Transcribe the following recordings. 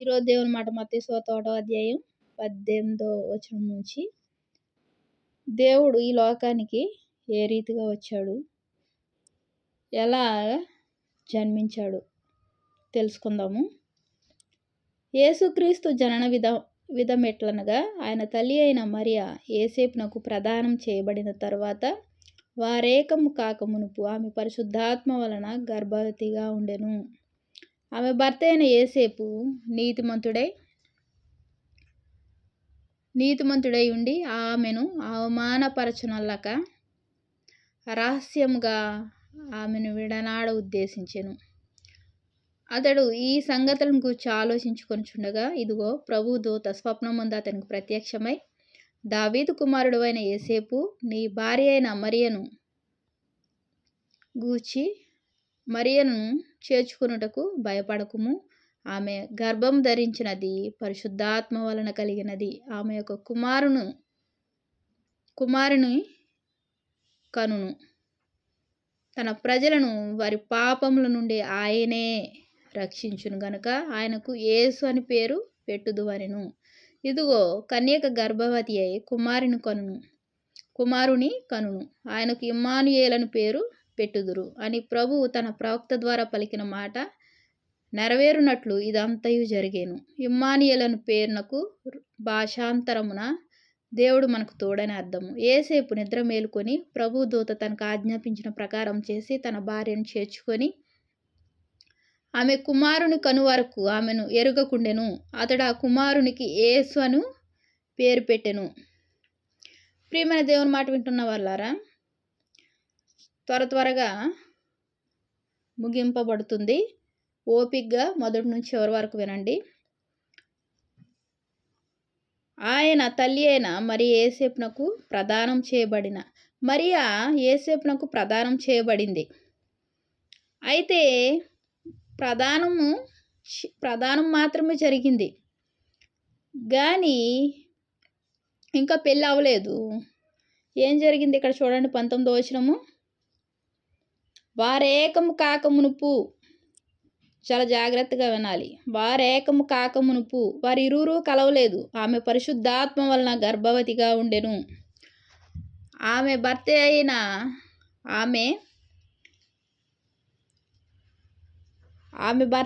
ఈరోజు దేవుని మాట మత్తయి సువార్త 1వ అధ్యాయం 18వ వచనం నుంచి దేవుడు ఈ లోకానికి ఏ రీతిగా వచ్చాడు, ఎలా జన్మించాడు తెలుసుకుందాము. యేసుక్రీస్తు జనన విధం ఎట్లనగా, ఆయన తల్లి అయిన మరియ యేసేపునకు ప్రదానం చేయబడిన తరువాత వారేకము కాకమునుపు ఆమె పరిశుద్ధాత్మ వలన గర్భవతిగా ఉండెను. ఆమె భర్త అయిన యేసేపు నీతిమంతుడై ఉండి ఆమెను అవమానపరచునల్లక రహస్యముగా ఆమెను విడనాడ ఉద్దేశించెను. అతడు ఈ సంగతులను గూర్చి ఆలోచించుకొనుచుండగా, ఇదిగో ప్రభువు దూత స్వప్నమందు అతనికి ప్రత్యక్షమై, దావీదు కుమారుడు అయిన యేసేపు, నీ భార్య అయిన మరియను చేర్చుకొనుటకు భయపడకుము. ఆమె గర్భం ధరించినది పరిశుద్ధాత్మ వలన కలిగినది. ఆమె యొక్క కుమారుని కనును. తన ప్రజలను వారి పాపముల నుండి ఆయనే రక్షించును గనుక ఆయనకు యేసు అని పేరు పెట్టుదువనెను. ఇదిగో కన్యక గర్భవతి అయి కుమారుని కనును. ఆయనకు ఇమ్మానుయేలని పేరు పెట్టుదురు అని ప్రభువు తన ప్రవక్త ద్వారా పలికిన మాట నెరవేరునట్లు ఇదంతయు జరిగేను. ఇమ్మానుయేలను పేరునకు భాషాంతరమున దేవుడు మనకు తోడని అర్థము. యేసేపు నిద్ర మేలుకొని ప్రభు దూత తనకు ఆజ్ఞాపించిన ప్రకారం చేసి తన భార్యను చేర్చుకొని ఆమె కుమారుని కను వరకు ఆమెను ఎరుగకుండెను. అతడు ఆ కుమారునికి యేసు అను పేరు పెట్టెను. ప్రియమైన దేవుని మాట వింటున్న వాళ్ళారా, త్వరగా ముగింపబడుతుంది. ఓపికగా మొదటి నుంచి చివరి వరకు వినండి. ఆయన తల్లి అయిన యేసేపునకు ప్రదానం చేయబడిన మరియా యేసేపునకు ప్రదానం చేయబడింది. అయితే ప్రదానం మాత్రమే జరిగింది కానీ ఇంకా పెళ్ళి అవ్వలేదు. ఏం జరిగింది ఇక్కడ చూడండి, 19వ వచనము. వారేకము కాకమునుపు, చాలా జాగ్రత్తగా వినాలి. వారేకము కాకమునుపు, వారిరువురు కలవలేదు. ఆమె పరిశుద్ధాత్మ వలన గర్భవతిగా ఉండెను. ఆమె భర్త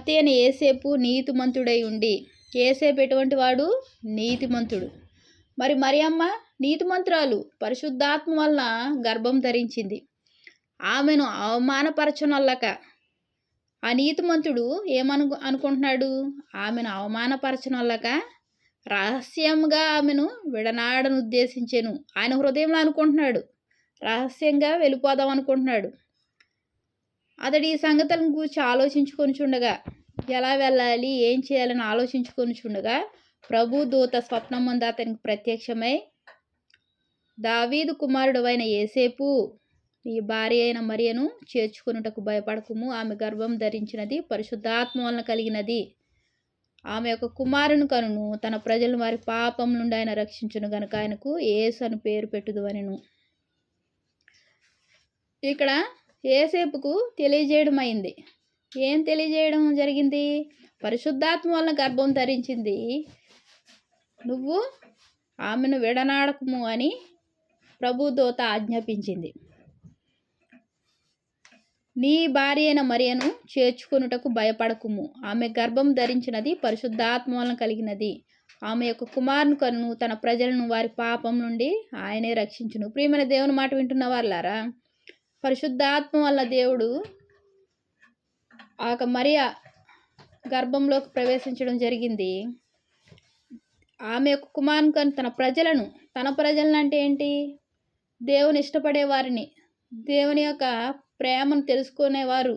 అయిన యేసేపు నీతిమంతుడై ఉండి, యేసేపు ఎటువంటి వాడు? నీతిమంతుడు. మరి మరియమ్మ నీతిమంతురాలు, పరిశుద్ధాత్మ వలన గర్భం ధరించింది. ఆమెను అవమానపరచనొల్లక ఆ నీతిమంతుడు అనుకుంటున్నాడు? ఆమెను అవమానపరచనొల్లక రహస్యంగా ఆమెను విడనాడను ఉద్దేశించెను. ఆయన హృదయంలో అనుకుంటున్నాడు, రహస్యంగా వెళ్ళిపోదాం అనుకుంటున్నాడు. అతడు ఈ సంగతులను గూర్చి ఆలోచించుకొనుచుండగా, ఎలా వెళ్ళాలి, ఏం చేయాలని ఆలోచించుకొనుచుండగా, ప్రభు దూత స్వప్నమందు అతనికి ప్రత్యక్షమై, దావీదు కుమారుడు అయిన యేసేపు, నీ భార్య అయిన మరియను చేర్చుకొనుటకు భయపడకుము. ఆమె గర్భం ధరించినది పరిశుద్ధాత్మ వలన కలిగినది. ఆమె యొక్క కుమారుని కనును. తన ప్రజలను వారి పాపం నుండి ఆయన రక్షించును గనుక ఆయనకు యేసు అని పేరు పెట్టుదువనెను. ఇక్కడ యేసేపుకు తెలియజేయడం అయింది. ఏం తెలియజేయడం జరిగింది? పరిశుద్ధాత్మ వలన గర్భం ధరించింది, నువ్వు ఆమెను విడనాడకుము అని ప్రభు దూత ఆజ్ఞాపించింది. నీ భార్య అయిన మరియను చేర్చుకొనుటకు భయపడకుము. ఆమె గర్భం ధరించినది పరిశుద్ధాత్మ వలన కలిగినది. ఆమె యొక్క కుమారుని కనును. తన ప్రజలను వారి పాపం నుండి ఆయనే రక్షించును. ప్రియమైన దేవుని మాట వింటున్న వాళ్ళారా, పరిశుద్ధాత్మ వల్ల దేవుడు మరియ గర్భంలోకి ప్రవేశించడం జరిగింది. ఆమె యొక్క కుమారుని కను తన ప్రజలను అంటే ఏంటి? దేవుని ఇష్టపడే వారిని, దేవుని యొక్క ప్రేమను తెలుసుకునేవారు,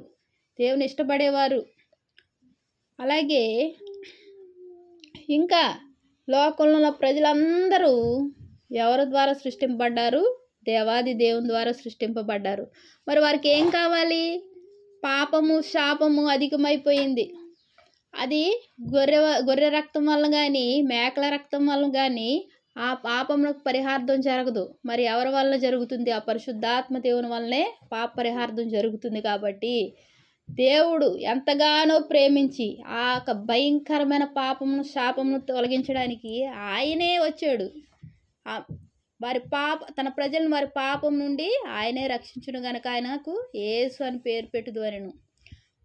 దేవుని ఇష్టపడేవారు. అలాగే ఇంకా లోకంలో ఉన్న ప్రజలందరూ ఎవరి ద్వారా సృష్టింపబడ్డారు? దేవాది దేవుని ద్వారా సృష్టింపబడ్డారు. మరి వారికి ఏం కావాలి? పాపము, శాపము అధికమైపోయింది. అది గొర్రె రక్తం వల్ల కానీ, మేకల రక్తం వల్ల కానీ ఆ పాపములకు పరిహార్థం జరగదు. మరి ఎవరి వల్ల జరుగుతుంది? ఆ పరిశుద్ధాత్మ దేవుని వల్లనే పాప పరిహార్థం జరుగుతుంది. కాబట్టి దేవుడు ఎంతగానో ప్రేమించి ఆ యొక్క భయంకరమైన పాపమును శాపమును తొలగించడానికి ఆయనే వచ్చాడు. తన ప్రజలను వారి పాపం నుండి ఆయనే రక్షించును గనుక ఆయనకు యేసు అని పేరు పెట్టుదు అనెను.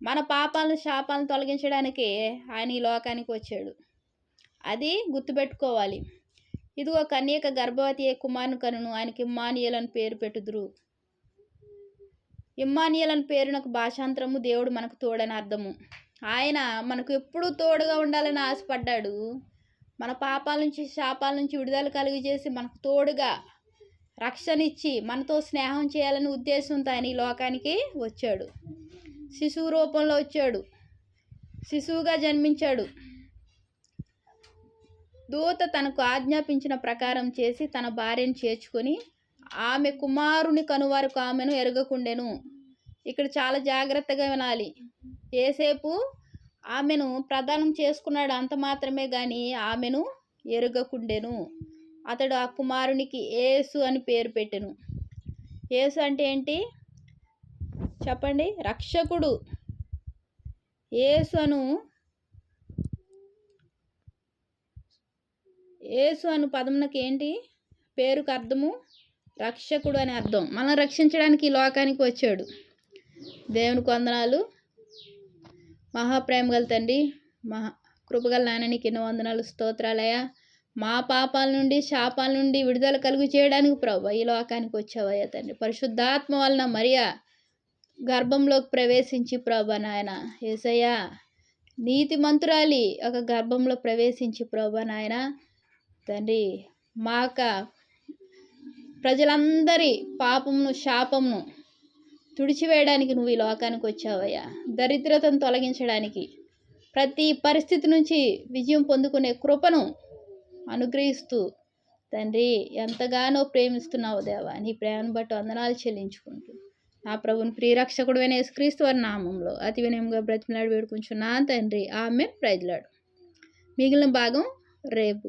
మన పాపాలను శాపాలను తొలగించడానికి ఆయన ఈ లోకానికి వచ్చాడు. అది గుర్తుపెట్టుకోవాలి. ఇదిగో కన్యక గర్భవతి కుమారుని కనును, ఆయనకి ఇమ్మానుయేలు అని పేరు పెట్టుదురు. ఇమ్మానుయేలు అని పేరునకు భాషాంతరము దేవుడు మనకు తోడని అర్థము. ఆయన మనకు ఎప్పుడూ తోడుగా ఉండాలని ఆశపడ్డాడు. మన పాపాల నుంచి శాపాల నుంచి విడుదల కలిగజేసి మనకు తోడుగా రక్షణ ఇచ్చి మనతో స్నేహం చేయాలని ఉద్దేశంతో ఆయన ఈ లోకానికి వచ్చాడు. శిశువు రూపంలో వచ్చాడు, శిశువుగా జన్మించాడు. దూత తనకు ఆజ్ఞాపించిన ప్రకారం చేసి తన భార్యను చేర్చుకొని ఆమె కుమారుని కనువారికి ఆమెను ఎరగకుండెను. ఇక్కడ చాలా జాగ్రత్తగా వినాలి. ఏసేపు ఆమెను ప్రదానం చేసుకున్నాడు, అంత మాత్రమే కానీ ఆమెను ఎరగకుండెను. అతడు ఆ కుమారునికి యేసు అని పేరు పెట్టెను. యేసు అంటే ఏంటి చెప్పండి? రక్షకుడు. యేసు అను పదమునకు ఏంటి పేరుకు అర్థము? రక్షకుడు అని అర్థం. మనం రక్షించడానికి ఈ లోకానికి వచ్చాడు. దేవునికి వందనాలు. మహాప్రేమ గల తండ్రి, కృపగల నాయన నీకు ఎన్నో వందనాలు, స్తోత్రాలయ్యా. మా పాపాల నుండి శాపాల నుండి విడుదల కలుగు చేయడానికి ప్రభు ఈ లోకానికి వచ్చావయ్యా తండ్రి. పరిశుద్ధాత్మ వలన మరియా గర్భంలోకి ప్రవేశించి ప్రభు నాయన యేసయ్యా నీతిమంతురాలి ఒక గర్భంలో ప్రవేశించి ప్రభు నాయన తండ్రి మాక ప్రజలందరి పాపమును శాపమును తుడిచివేయడానికి నువ్వు ఈ లోకానికి వచ్చావయ్యా. దరిద్రతను తొలగించడానికి, ప్రతి పరిస్థితి నుంచి విజయం పొందుకునే కృపను అనుగ్రహిస్తూ తండ్రి ఎంతగానో ప్రేమిస్తున్నావు దేవా. నీ ప్రేమను బట్టి వందనాలు చెల్లించుకుంటూ నా ప్రభుని ప్రియరక్షకుడు అయిన యేసుక్రీస్తు వారి నామంలో అతి వినయంగా బ్రతిమలాడి వేడుకుంటున్నాను తండ్రి. ఆమెన్. ప్రైజ్లాడు. మిగిలిన భాగం రేపు.